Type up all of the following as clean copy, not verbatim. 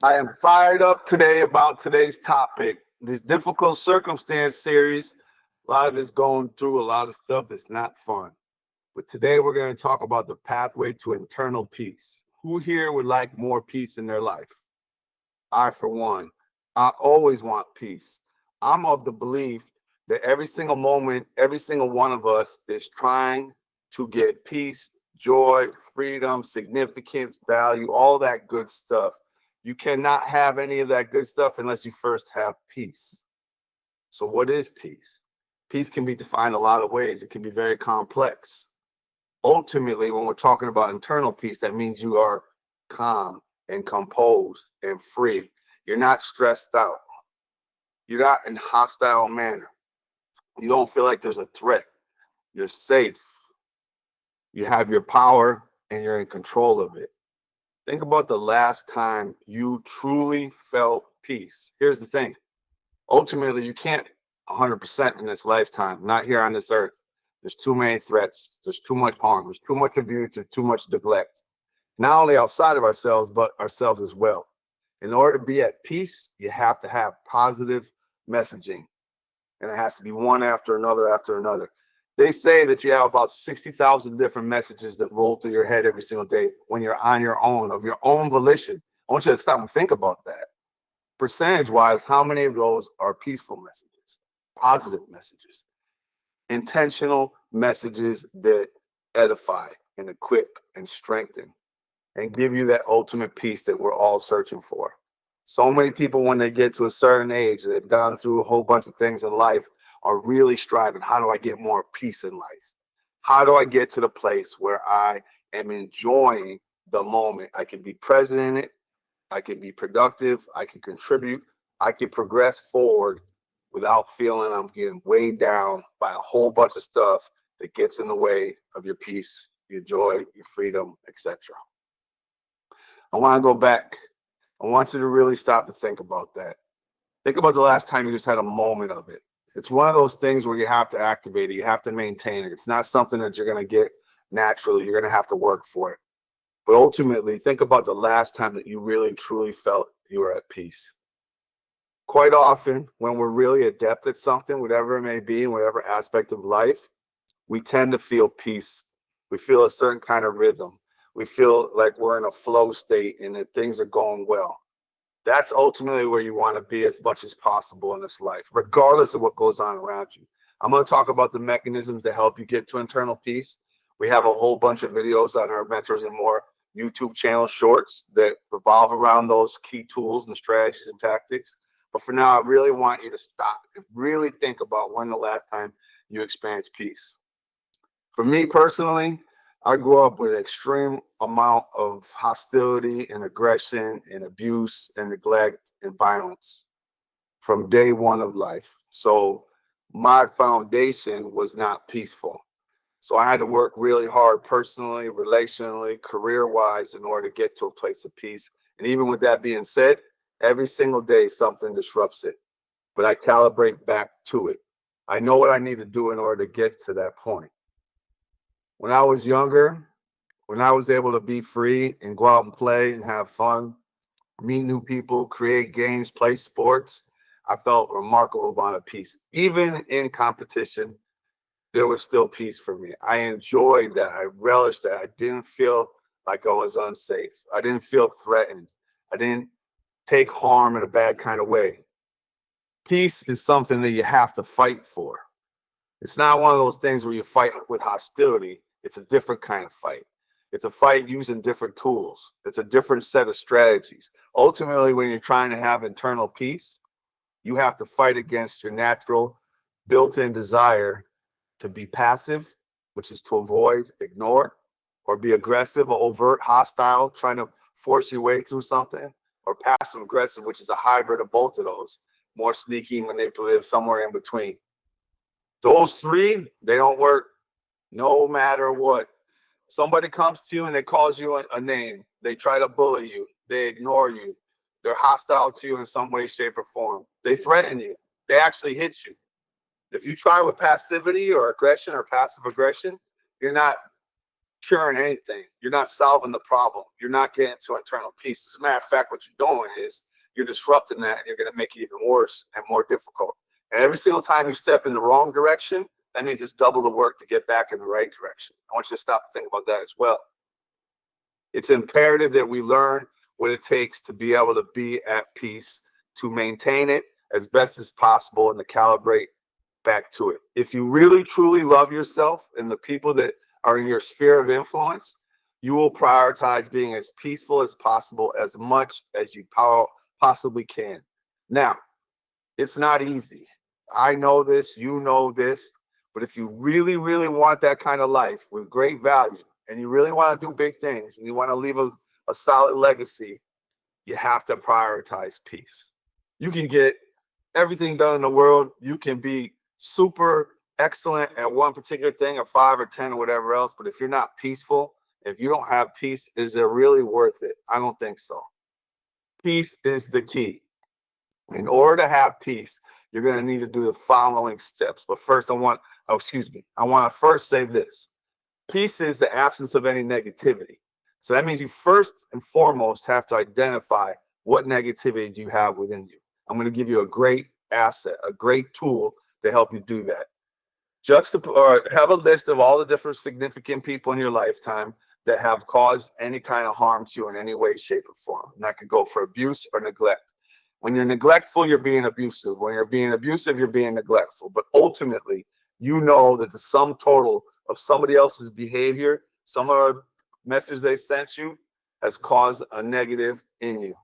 I am fired up today about today's topic. This difficult circumstance series, a lot of it's going through a lot of stuff that's not fun. But today we're going to talk about the pathway to internal peace. Who here would like more peace in their life? I, for one, I always want peace. I'm of the belief that every single moment, every single one of us is trying to get peace, joy, freedom, significance, value, all that good stuff. You cannot have any of that good stuff unless you first have peace. So what is peace? Peace can be defined a lot of ways. It can be very complex. Ultimately, when we're talking about internal peace, that means you are calm and composed and free. You're not stressed out. You're not in hostile manner. You don't feel like there's a threat. You're safe. You have your power and you're in control of it. Think about the last time you truly felt peace. Here's the thing. Ultimately, you can't 100% in this lifetime, not here on this earth. There's too many threats. There's too much harm. There's too much abuse. There's too much neglect. Not only outside of ourselves, but ourselves as well. In order to be at peace, you have to have positive messaging. And it has to be one after another after another. They say that you have about 60,000 different messages that roll through your head every single day when you're on your own, of your own volition. I want you to stop and think about that. Percentage-wise, how many of those are peaceful messages, positive messages, intentional messages that edify and equip and strengthen and give you that ultimate peace that we're all searching for? So many people, when they get to a certain age, they've gone through a whole bunch of things in life, are really striving. How do I get more peace in life? How do I get to the place where I am enjoying the moment? I can be present in it. I can be productive. I can contribute. I can progress forward without feeling I'm getting weighed down by a whole bunch of stuff that gets in the way of your peace, your joy, your freedom, etc. I want to go back. I want you to really stop and think about that. Think about the last time you just had a moment of it. It's one of those things where you have to activate it. You have to maintain it. It's not something that you're going to get naturally. You're going to have to work for it. But ultimately, think about the last time that you really, truly felt you were at peace. Quite often, when we're really adept at something, whatever it may be, in whatever aspect of life, we tend to feel peace. We feel a certain kind of rhythm. We feel like we're in a flow state and that things are going well. That's ultimately where you want to be as much as possible in this life, regardless of what goes on around you. I'm going to talk about the mechanisms that help you get to internal peace. We have a whole bunch of videos on our Mentors and More YouTube channel shorts that revolve around those key tools and strategies and tactics. But for now, I really want you to stop and really think about when the last time you experienced peace. For me personally, I grew up with an extreme amount of hostility and aggression and abuse and neglect and violence from day one of life. So my foundation was not peaceful. So I had to work really hard personally, relationally, career-wise in order to get to a place of peace. And even with that being said, every single day something disrupts it. But I calibrate back to it. I know what I need to do in order to get to that point. When I was younger, when I was able to be free and go out and play and have fun, meet new people, create games, play sports, I felt a remarkable amount of peace. Even in competition, there was still peace for me. I enjoyed that. I relished that. I didn't feel like I was unsafe. I didn't feel threatened. I didn't take harm in a bad kind of way. Peace is something that you have to fight for. It's not one of those things where you fight with hostility. It's a different kind of fight. It's a fight using different tools. It's a different set of strategies. Ultimately, when you're trying to have internal peace, you have to fight against your natural built-in desire to be passive, which is to avoid, ignore, or be aggressive or overt, hostile, trying to force your way through something, or passive aggressive, which is a hybrid of both of those, more sneaky, manipulative, somewhere in between. Those three, they don't work no matter what. Somebody comes to you and they calls you a name. They try to bully you. They ignore you. They're hostile to you in some way, shape, or form. They threaten you. They actually hit you. If you try with passivity or aggression or passive aggression, you're not curing anything. You're not solving the problem. You're not getting to internal peace. As a matter of fact, what you're doing is you're disrupting that, and you're going to make it even worse and more difficult. And every single time you step in the wrong direction, that means it's double the work to get back in the right direction. I want you to stop and think about that as well. It's imperative that we learn what it takes to be able to be at peace, to maintain it as best as possible, and to calibrate back to it. If you really truly love yourself and the people that are in your sphere of influence, you will prioritize being as peaceful as possible as much as you possibly can. Now, it's not easy. I know this, you know this, but if you really, really want that kind of life with great value, and you really want to do big things, and you want to leave a solid legacy, you have to prioritize peace. You can get everything done in the world. You can be super excellent at one particular thing, or 5 or 10 or whatever else, but if you're not peaceful, if you don't have peace, is it really worth it? I don't think so. Peace is the key. In order to have peace, you're going to need to do the following steps. But first, I want to first say this. Peace is the absence of any negativity. So that means you first and foremost have to identify what negativity do you have within you. I'm going to give you a great asset, a great tool to help you do that. Have a list of all the different significant people in your lifetime that have caused any kind of harm to you in any way, shape, or form. And that could go for abuse or neglect. When you're neglectful, you're being abusive. When you're being abusive, you're being neglectful. But ultimately, you know that the sum total of somebody else's behavior, some of the message they sent you, has caused a negative in you.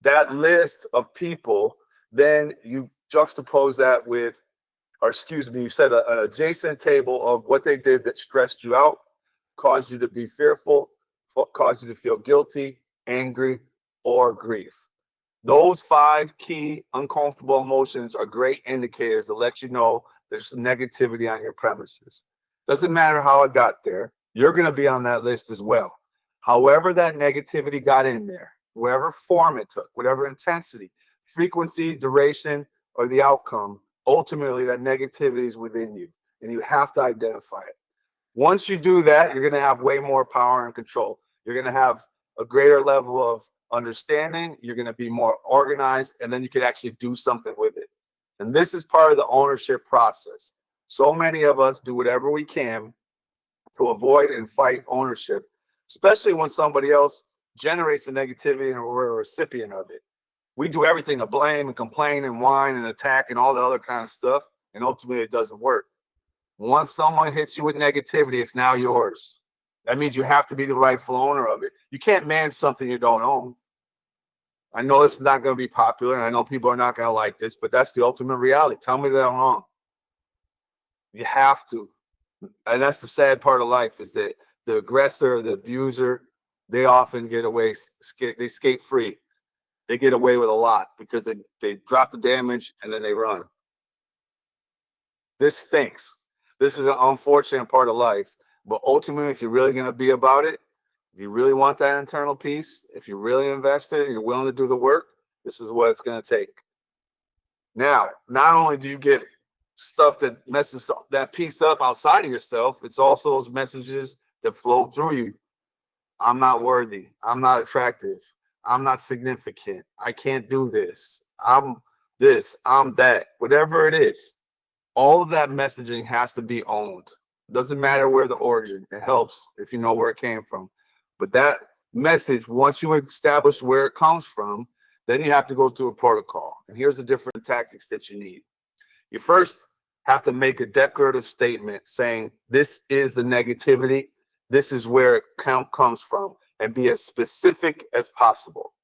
That list of people, then you juxtapose that with, you set an adjacent table of what they did that stressed you out, caused you to be fearful, caused you to feel guilty, angry, or grief. Those 5 key uncomfortable emotions are great indicators to let you know there's some negativity on your premises. Doesn't matter how it got there, you're going to be on that list as well. However that negativity got in there, whatever form it took, whatever intensity, frequency, duration, or the outcome, ultimately that negativity is within you, and you have to identify it. Once you do that, you're going to have way more power and control. You're going to have a greater level of understanding. You're going to be more organized, and then you can actually do something with it. And this is part of the ownership process. So many of us do whatever we can to avoid and fight ownership, especially when somebody else generates the negativity and we're a recipient of it. We do everything to blame and complain and whine and attack and all the other kind of stuff, and ultimately it doesn't work. Once someone hits you with negativity, it's now yours. That means you have to be the rightful owner of it. You can't manage something you don't own. I know this is not going to be popular, and I know people are not going to like this, but that's the ultimate reality. Tell me that I'm wrong. You have to. And that's the sad part of life, is that the aggressor, the abuser, they often get away, they skate free. They get away with a lot because they drop the damage and then they run. This stinks. This is an unfortunate part of life. But ultimately, if you're really going to be about it, if you really want that internal peace, if you're really invested and you're willing to do the work, this is what it's going to take. Now, not only do you get stuff that messes that piece up outside of yourself, it's also those messages that flow through you. I'm not worthy. I'm not attractive. I'm not significant. I can't do this. I'm this. I'm that. Whatever it is, all of that messaging has to be owned. It doesn't matter where the origin. It helps if you know where it came from. But that message, once you establish where it comes from, then you have to go through a protocol. And here's the different tactics that you need. You first have to make a declarative statement saying, this is the negativity. This is where it comes from, and be as specific as possible.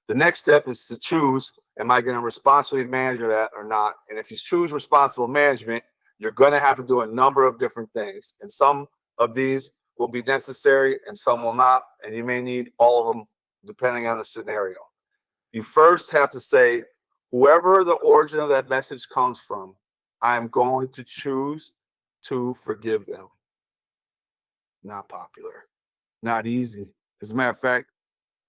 The next step is to choose, am I going to responsibly manage that or not? And if you choose responsible management, you're going to have to do a number of different things. And some of these will be necessary and some will not. And you may need all of them depending on the scenario. You first have to say, whoever the origin of that message comes from, I'm going to choose to forgive them. Not popular, not easy. As a matter of fact,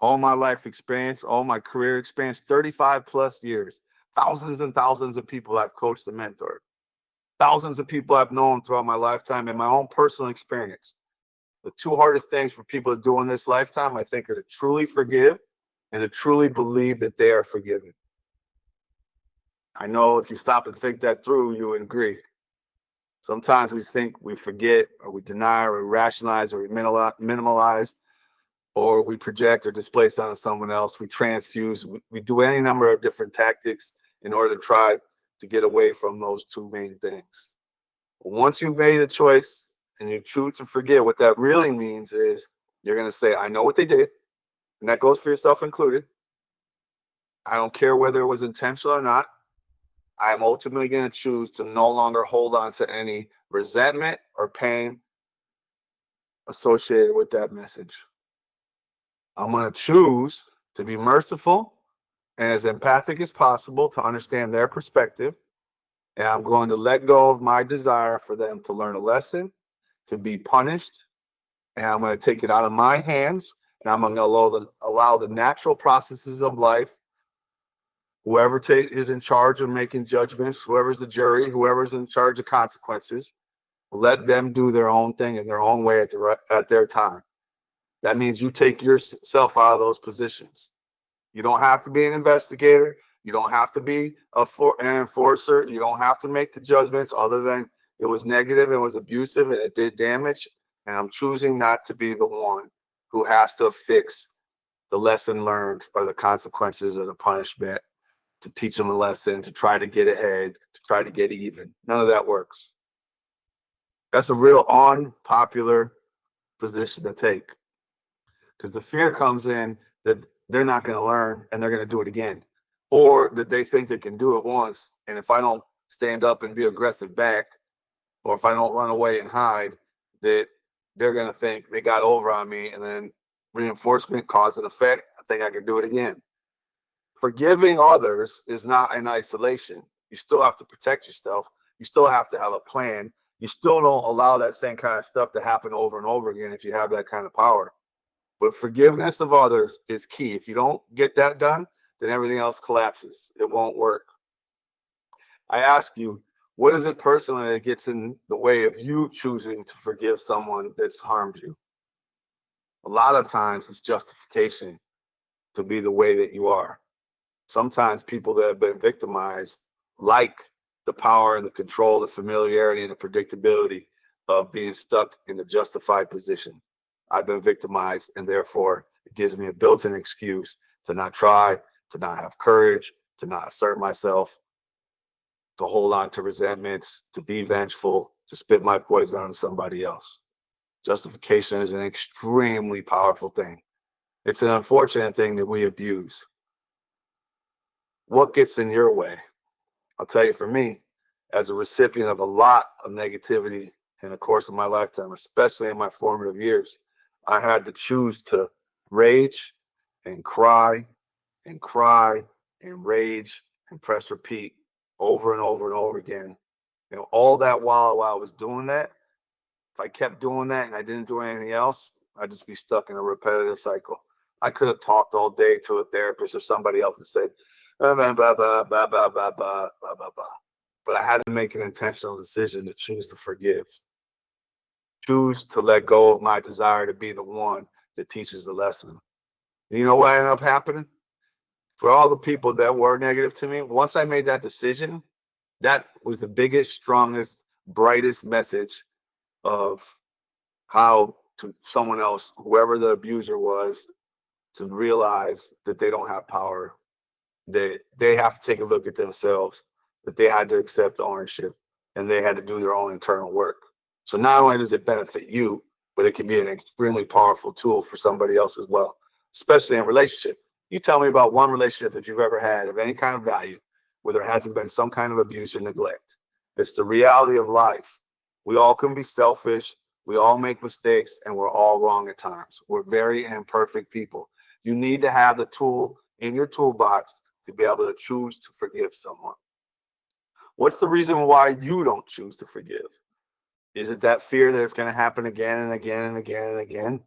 all my life experience, all my career experience, 35 plus years, thousands and thousands of people I've coached and mentored, thousands of people I've known throughout my lifetime, and my own personal experience. The two hardest things for people to do in this lifetime, I think, are to truly forgive and to truly believe that they are forgiven. I know if you stop and think that through, you would agree. Sometimes we think we forget, or we deny, or we rationalize, or we minimalize, or we project or displace onto someone else. We transfuse. We do any number of different tactics in order to try to get away from those two main things. Once you've made a choice and you choose to forget, what that really means is you're going to say, I know what they did. And that goes for yourself included. I don't care whether it was intentional or not. I'm ultimately going to choose to no longer hold on to any resentment or pain associated with that message. I'm going to choose to be merciful and as empathic as possible to understand their perspective. And I'm going to let go of my desire for them to learn a lesson, to be punished. And I'm going to take it out of my hands. And I'm going to allow the natural processes of life, whoever is in charge of making judgments, whoever's the jury, whoever's in charge of consequences, let them do their own thing in their own way at their time. That means you take yourself out of those positions. You don't have to be an investigator. You don't have to be an enforcer. You don't have to make the judgments other than it was negative, it was abusive, and it did damage. And I'm choosing not to be the one who has to fix the lesson learned or the consequences of the punishment, to teach them a lesson, to try to get ahead, to try to get even. None of that works. That's a real unpopular position to take, because the fear comes in that they're not going to learn and they're going to do it again, or that they think they can do it once. And if I don't stand up and be aggressive back, or if I don't run away and hide, that they're going to think they got over on me, and then reinforcement, cause and effect. I think I can do it again. Forgiving others is not in isolation. You still have to protect yourself. You still have to have a plan. You still don't allow that same kind of stuff to happen over and over again if you have that kind of power. But forgiveness of others is key. If you don't get that done, then everything else collapses. It won't work. I ask you, what is it personally that gets in the way of you choosing to forgive someone that's harmed you? A lot of times it's justification to be the way that you are. Sometimes people that have been victimized like the power and the control, the familiarity and the predictability of being stuck in the justified position. I've been victimized, and therefore it gives me a built-in excuse to not try, to not have courage, to not assert myself, to hold on to resentments, to be vengeful, to spit my poison on somebody else. Justification is an extremely powerful thing. It's an unfortunate thing that we abuse. What gets in your way? I'll tell you, for me, as a recipient of a lot of negativity in the course of my lifetime, especially in my formative years, I had to choose to rage and cry and cry and rage and press repeat over and over and over again. All that while I was doing that, if I kept doing that and I didn't do anything else, I'd just be stuck in a repetitive cycle. I could have talked all day to a therapist or somebody else and said, blah, blah, blah, blah, blah, blah, blah, blah, blah, blah. But I had to make an intentional decision to choose to forgive, choose to let go of my desire to be the one that teaches the lesson. And you know what ended up happening? For all the people that were negative to me, once I made that decision, that was the biggest, strongest, brightest message of how to someone else, whoever the abuser was, to realize that they don't have power, that they have to take a look at themselves, that they had to accept ownership, and they had to do their own internal work. So not only does it benefit you, but it can be an extremely powerful tool for somebody else as well, especially in relationship. You tell me about one relationship that you've ever had of any kind of value where there hasn't been some kind of abuse or neglect. It's the reality of life. We all can be selfish. We all make mistakes, and we're all wrong at times. We're very imperfect people. You need to have the tool in your toolbox to be able to choose to forgive someone. What's the reason why you don't choose to forgive? Is it that fear that it's going to happen again and again and again and again?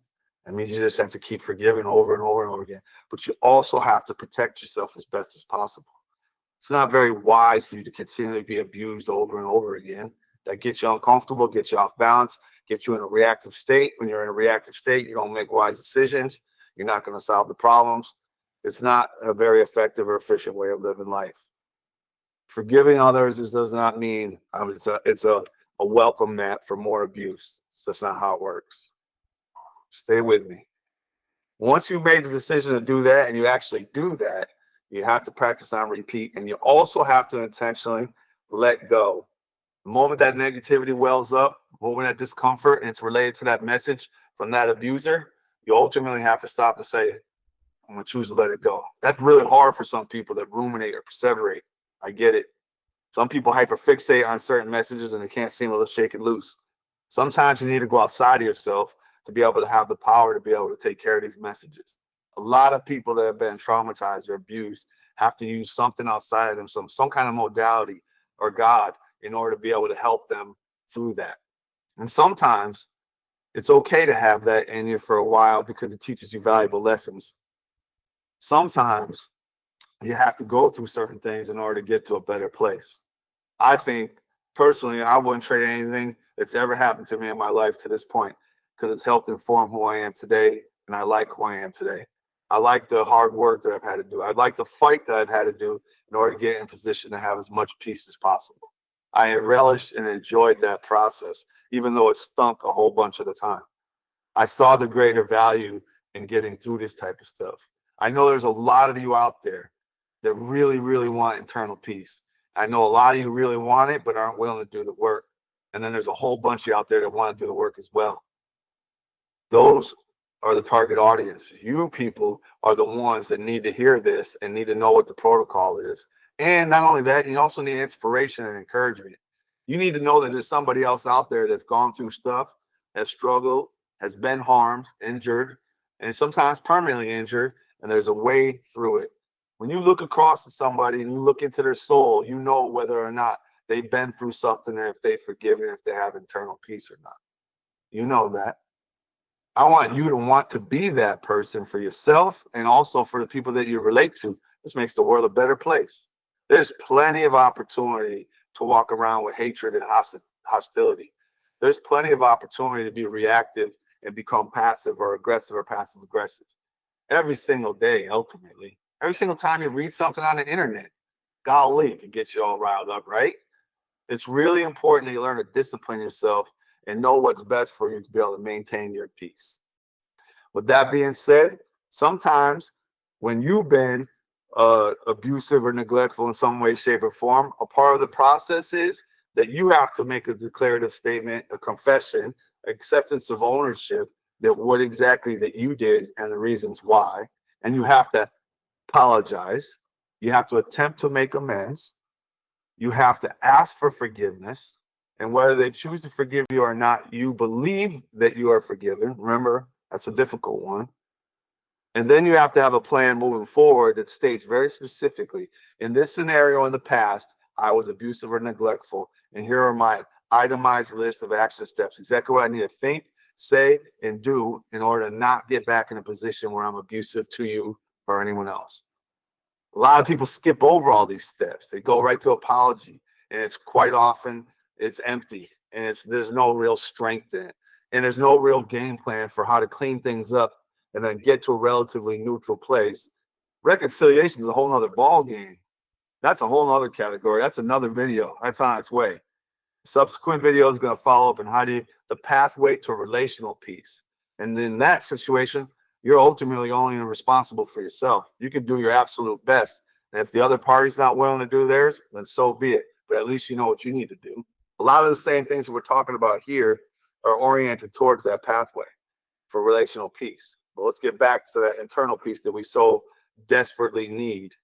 That means you just have to keep forgiving over and over and over again. But you also have to protect yourself as best as possible. It's not very wise for you to continually be abused over and over again. that gets you uncomfortable, gets you off balance, gets you in a reactive state. When you're in a reactive state, you don't make wise decisions. You're not going to solve the problems. It's not a very effective or efficient way of living life. Forgiving others does not mean it's a welcome mat for more abuse. That's not how it works. Stay with me. Once you've made the decision to do that and you actually do that, you have to practice on repeat, and you also have to intentionally let go. The moment that negativity wells up, the moment that discomfort, and it's related to that message from that abuser, you ultimately have to stop and say, I'm going to choose to let it go. That's really hard for some people that ruminate or perseverate. I get it. Some people hyperfixate on certain messages and they can't seem to shake it loose. Sometimes you need to go outside of yourself to be able to have the power to be able to take care of these messages. A lot of people that have been traumatized or abused have to use something outside of them, some kind of modality or God, in order to be able to help them through that. And sometimes it's okay to have that in you for a while because it teaches you valuable lessons. Sometimes you have to go through certain things in order to get to a better place. I think personally, I wouldn't trade anything that's ever happened to me in my life to this point, because it's helped inform who I am today, and I like who I am today. I like the hard work that I've had to do. I like the fight that I've had to do in order to get in position to have as much peace as possible. I relished and enjoyed that process, even though it stunk a whole bunch of the time. I saw the greater value in getting through this type of stuff. I know there's a lot of you out there that really, really want internal peace. I know a lot of you really want it, but aren't willing to do the work. And then there's a whole bunch of you out there that want to do the work as well. Those are the target audience. You people are the ones that need to hear this and need to know what the protocol is. And not only that, you also need inspiration and encouragement. You need to know that there's somebody else out there that's gone through stuff, has struggled, has been harmed, injured, and sometimes permanently injured, and there's a way through it. When you look across to somebody and you look into their soul, you know whether or not they've been through something, or if they've forgiven, if they have internal peace or not. You know that. I want you to want to be that person for yourself and also for the people that you relate to. This makes the world a better place. There's plenty of opportunity to walk around with hatred and hostility. There's plenty of opportunity to be reactive and become passive or aggressive or passive aggressive. Every single day, ultimately. Every single time you read something on the internet, golly, it can get you all riled up, right? It's really important that you learn to discipline yourself and know what's best for you to be able to maintain your peace. With that being said, sometimes when you've been abusive or neglectful in some way, shape, or form, a part of the process is that you have to make a declarative statement, a confession, acceptance of ownership that what exactly that you did and the reasons why. And you have to apologize. You have to attempt to make amends. You have to ask for forgiveness. And whether they choose to forgive you or not, you believe that you are forgiven. Remember, that's a difficult one. And then you have to have a plan moving forward that states very specifically, in this scenario in the past, I was abusive or neglectful, and here are my itemized list of action steps, exactly what I need to think, say, and do in order to not get back in a position where I'm abusive to you or anyone else. A lot of people skip over all these steps. They go right to apology, and it's quite often it's empty, and there's no real strength in it, and there's no real game plan for how to clean things up and then get to a relatively neutral place. Reconciliation is a whole nother ball game. That's a whole nother category. That's another video. That's on its way. Subsequent video is going to follow up on the pathway to relational peace. And in that situation, you're ultimately only responsible for yourself. You can do your absolute best. And if the other party's not willing to do theirs, then so be it. But at least you know what you need to do. A lot of the same things that we're talking about here are oriented towards that pathway for relational peace. But let's get back to that internal peace that we so desperately need.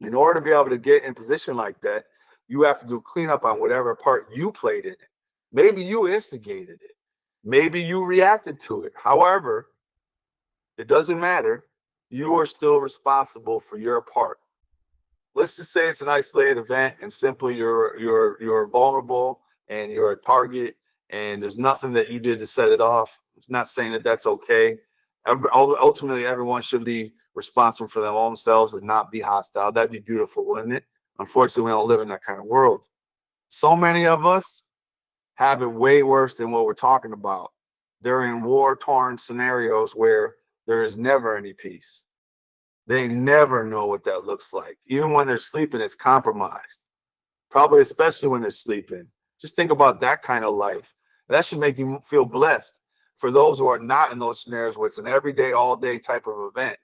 In order to be able to get in position like that, you have to do cleanup on whatever part you played in it. Maybe you instigated it. Maybe you reacted to it. However, it doesn't matter. You are still responsible for your part. Let's just say it's an isolated event and simply you're vulnerable and you're a target and there's nothing that you did to set it off. It's not saying that that's okay. Ultimately, everyone should be responsible for their own selves and not be hostile. That'd be beautiful, wouldn't it? Unfortunately, we don't live in that kind of world. So many of us have it way worse than what we're talking about. They're in war-torn scenarios where there is never any peace. They never know what that looks like. Even when they're sleeping, it's compromised. Probably especially when they're sleeping. Just think about that kind of life. That should make you feel blessed. For those who are not in those scenarios where it's an everyday, all day type of event,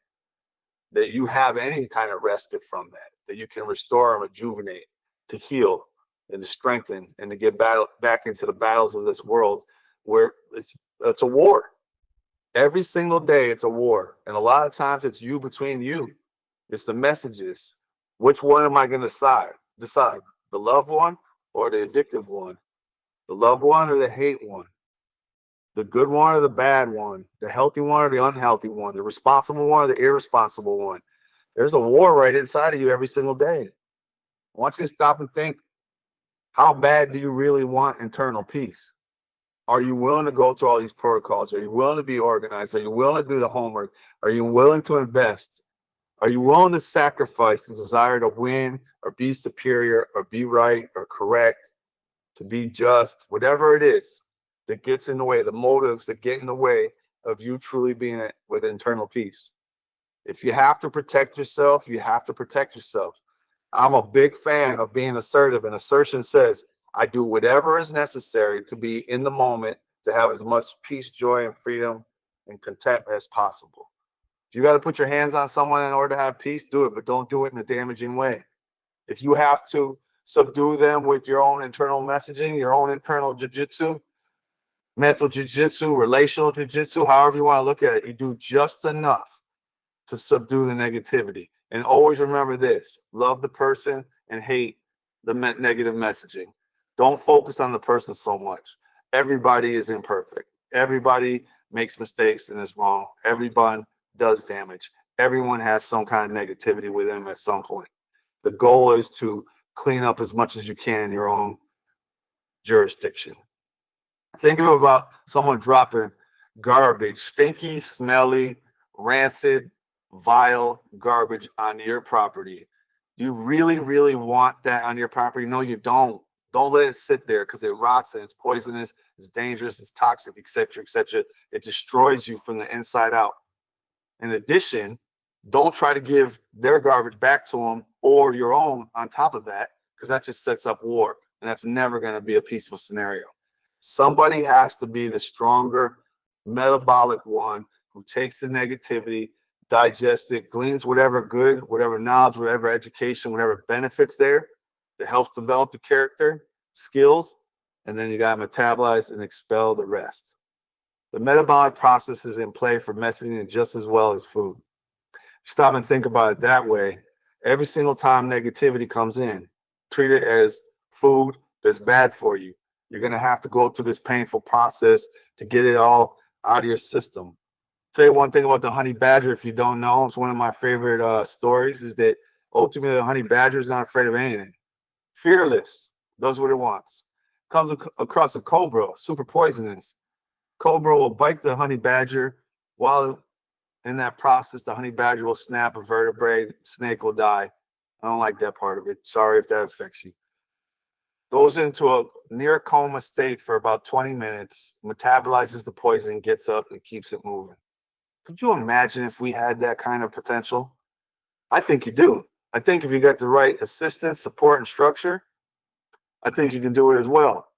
that you have any kind of respite from that, that you can restore and rejuvenate, to heal and to strengthen and to get back into the battles of this world where it's a war. Every single day it's a war. And a lot of times it's you between you. It's the messages. Which one am I going to decide? The loved one or the addictive one? The loved one or the hate one? The good one or the bad one? The healthy one or the unhealthy one? The responsible one or the irresponsible one? There's a war right inside of you every single day. I want you to stop and think, how bad do you really want internal peace? Are you willing to go through all these protocols? Are you willing to be organized? Are you willing to do the homework? Are you willing to invest? Are you willing to sacrifice the desire to win or be superior or be right or correct, to be just, whatever it is that gets in the way, the motives that get in the way of you truly being with internal peace? If you have to protect yourself, you have to protect yourself. I'm a big fan of being assertive, and assertion says, I do whatever is necessary to be in the moment, to have as much peace, joy, and freedom and content as possible. If you got to put your hands on someone in order to have peace, do it, but don't do it in a damaging way. If you have to subdue them with your own internal messaging, your own internal jujitsu, mental jujitsu, relational jujitsu, however you want to look at it, you do just enough to subdue the negativity. And always remember this: love the person and hate the negative messaging. Don't focus on the person so much. Everybody is imperfect. Everybody makes mistakes and is wrong. Everyone does damage. Everyone has some kind of negativity with them at some point. The goal is to clean up as much as you can in your own jurisdiction. Think about someone dropping garbage, stinky, smelly, rancid, vile garbage on your property. Do you really, really want that on your property? No, you don't. Don't let it sit there, because it rots and it's poisonous, it's dangerous, it's toxic, etc., etc. It destroys you from the inside out. In addition, don't try to give their garbage back to them or your own on top of that, because that just sets up war, and that's never going to be a peaceful scenario. Somebody has to be the stronger metabolic one who takes the negativity, digests it, gleans whatever good, whatever knowledge, whatever education, whatever benefits there that helps develop the character, skills, and then you got to metabolize and expel the rest. The metabolic process is in play for messaging just as well as food. Stop and think about it that way. Every single time negativity comes in, treat it as food that's bad for you. You're going to have to go through this painful process to get it all out of your system. Tell you one thing about the honey badger, if you don't know, it's one of my favorite stories, is that ultimately the honey badger is not afraid of anything. Fearless, does what it wants. Comes across a cobra, super poisonous. Cobra will bite the honey badger. While in that process, the honey badger will snap a vertebrae, snake will die. I don't like that part of it. Sorry if that affects you. Goes into a near coma state for about 20 minutes, metabolizes the poison, gets up, and keeps it moving. Could you imagine if we had that kind of potential? I think you do. I think if you got the right assistance, support, and structure, I think you can do it as well.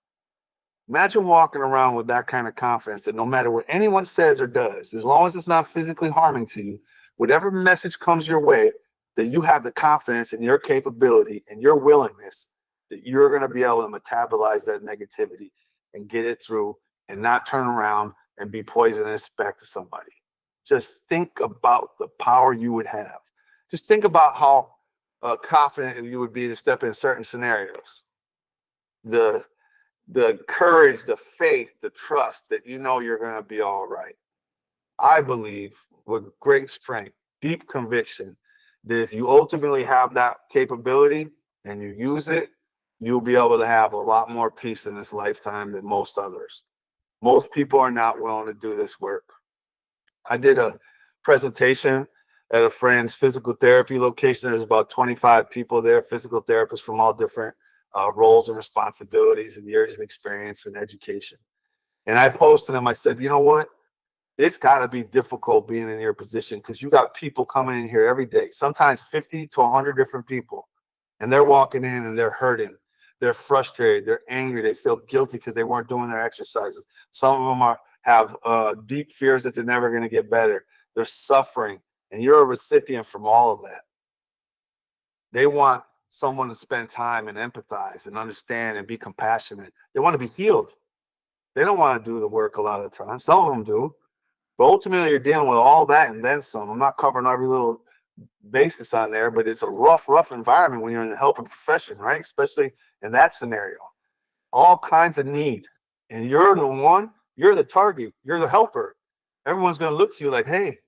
Imagine walking around with that kind of confidence that no matter what anyone says or does, as long as it's not physically harming to you, whatever message comes your way, that you have the confidence in your capability and your willingness that you're going to be able to metabolize that negativity and get it through and not turn around and be poisonous back to somebody. Just think about the power you would have. Just think about how confident you would be to step in certain scenarios. The courage, the faith, the trust that you know you're going to be all right. I believe with great strength, deep conviction, that if you ultimately have that capability and you use it, you'll be able to have a lot more peace in this lifetime than most others. Most people are not willing to do this work. I did a presentation at a friend's physical therapy location. There's about 25 people there, physical therapists from all different roles and responsibilities and years of experience and education. And I posted them. I said, you know what? It's got to be difficult being in your position because you got people coming in here every day, sometimes 50 to 100 different people. And they're walking in and they're hurting. They're frustrated. They're angry. They feel guilty because they weren't doing their exercises. Some of them have deep fears that they're never going to get better. They're suffering. And you're a recipient from all of that. They want someone to spend time and empathize and understand and be compassionate. They want to be healed. They don't want to do the work a lot of the time. Some of them do. But ultimately, you're dealing with all that and then some. I'm not covering every little basis on there, but it's a rough environment when you're in the helping profession, right? Especially in that scenario. All kinds of need. And you're the one, you're the target, you're the helper. Everyone's going to look to you like, hey,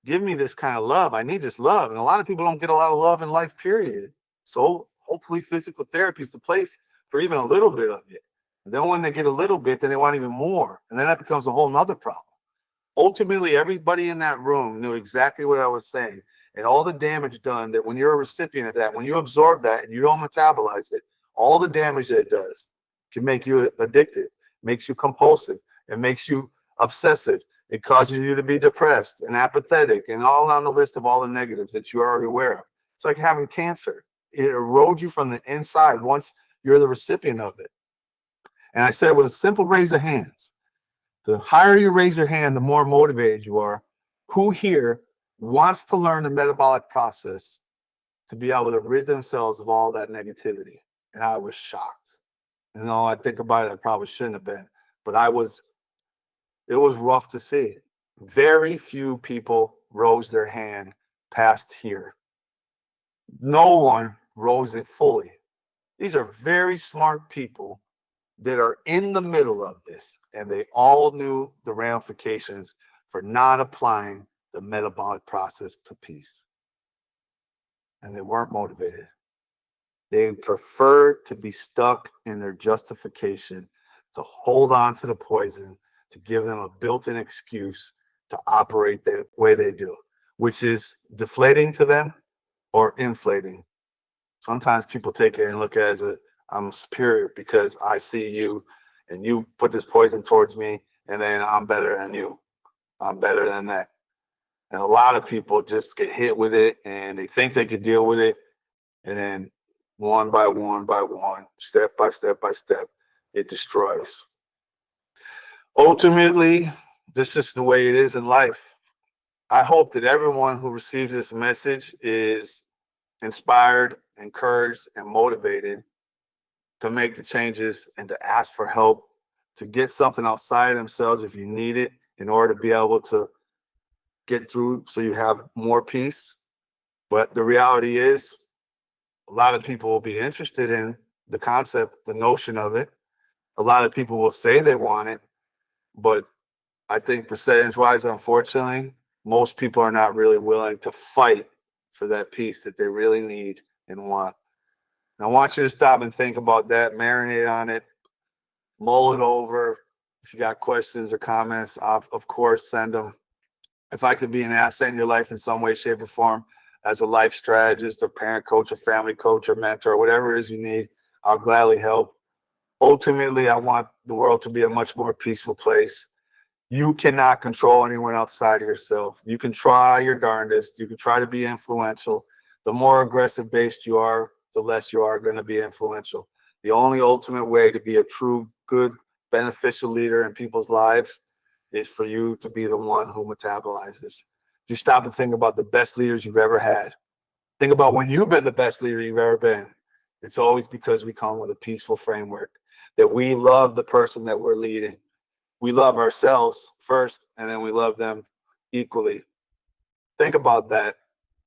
give me this kind of love. I need this love. And a lot of people don't get a lot of love in life, period. So hopefully physical therapy is the place for even a little bit of it. And then when they get a little bit, then they want even more. And then that becomes a whole nother problem. Ultimately, everybody in that room knew exactly what I was saying and all the damage done that when you're a recipient of that, when you absorb that and you don't metabolize it, all the damage that it does can make you addicted, makes you compulsive, it makes you obsessive. It causes you to be depressed and apathetic and all on the list of all the negatives that you're already aware of. It's like having cancer. It erodes you from the inside once you're the recipient of it. And I said with a simple raise of hands, the higher you raise your hand, the more motivated you are. Who here wants to learn the metabolic process to be able to rid themselves of all that negativity? And I was shocked. You know, I think about it, I probably shouldn't have been, but it was rough to see. Very few people rose their hand past here. No one rose it fully. These are very smart people that are in the middle of this, and they all knew the ramifications for not applying the metabolic process to peace. And they weren't motivated. They preferred to be stuck in their justification, to hold on to the poison, to give them a built-in excuse to operate the way they do, which is deflating to them or inflating. Sometimes people take it and look at it as I'm superior because I see you and you put this poison towards me and then I'm better than you. I'm better than that. And a lot of people just get hit with it and they think they could deal with it. And then one by one, step by step by step, it destroys. Ultimately, this is the way it is in life. I hope that everyone who receives this message is inspired, encouraged, and motivated to make the changes and to ask for help, to get something outside of themselves if you need it in order to be able to get through so you have more peace. But the reality is, a lot of people will be interested in the concept, the notion of it. A lot of people will say they want it, but I think percentage-wise, unfortunately, most people are not really willing to fight for that peace that they really need and want. And I want you to stop and think about that, marinate on it, mull it over. If you got questions or comments, of course, send them. If I could be an asset in your life in some way, shape, or form, as a life strategist or parent coach or family coach or mentor, or whatever it is you need, I'll gladly help. Ultimately, I want the world to be a much more peaceful place. You cannot control anyone outside of yourself. You can try your darndest. You can try to be influential. The more aggressive based you are, the less you are going to be influential. The only ultimate way to be a true, good, beneficial leader in people's lives is for you to be the one who metabolizes. You stop and think about the best leaders you've ever had. Think about when you've been the best leader you've ever been. It's always because we come with a peaceful framework, that we love the person that we're leading. We love ourselves first, and then we love them equally. Think about that.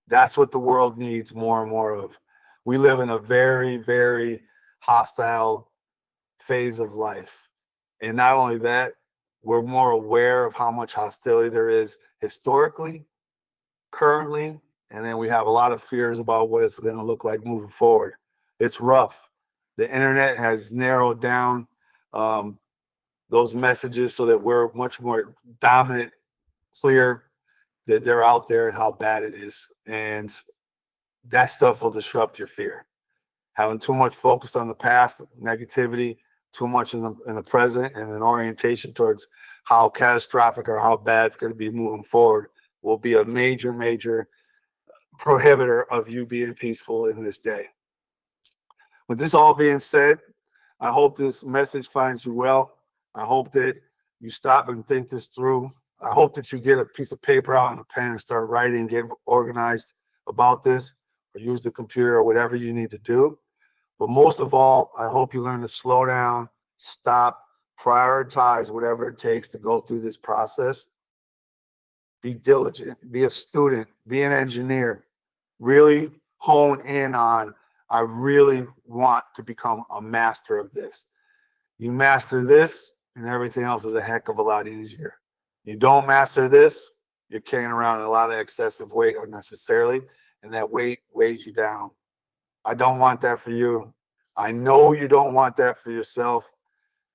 That's what the world needs more and more of. We live in a very, very hostile phase of life. And not only that, we're more aware of how much hostility there is historically, currently, and then we have a lot of fears about what it's going to look like moving forward. It's rough. The internet has narrowed down those messages so that we're much more dominant, clear that they're out there and how bad it is. And that stuff will disrupt your fear. having too much focus on the past, negativity, too much in the present, and an orientation towards how catastrophic or how bad it's going to be moving forward will be a major, major prohibitor of you being peaceful in this day. With this all being said, I hope this message finds you well. I hope that you stop and think this through. I hope that you get a piece of paper out and a pen and start writing, get organized about this, or use the computer or whatever you need to do. But most of all, I hope you learn to slow down, stop, prioritize whatever it takes to go through this process. Be diligent, be a student, be an engineer. Really hone in on, I really want to become a master of this. You master this, and everything else is a heck of a lot easier. You don't master this, you're carrying around a lot of excessive weight unnecessarily, and that weight weighs you down. I don't want that for you. I know you don't want that for yourself.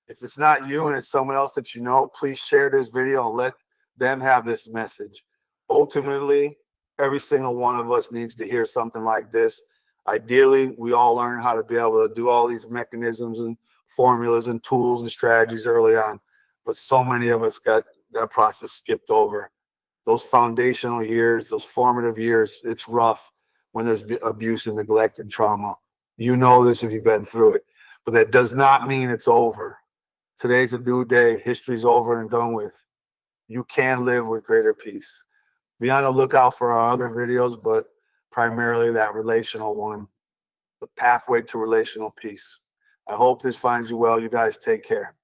If it's not you and it's someone else that you know, please share this video and let them have this message. Ultimately, every single one of us needs to hear something like this. Ideally, we all learn how to be able to do all these mechanisms and formulas and tools and strategies early on, but so many of us got that process skipped over. Those foundational years, those formative years, it's rough when there's abuse and neglect and trauma. You know this if you've been through it, but that does not mean it's over. Today's a new day. History's over and done with. You can live with greater peace. Be on the lookout for our other videos, but primarily that relational one, the pathway to relational peace. I hope this finds you well. You guys take care.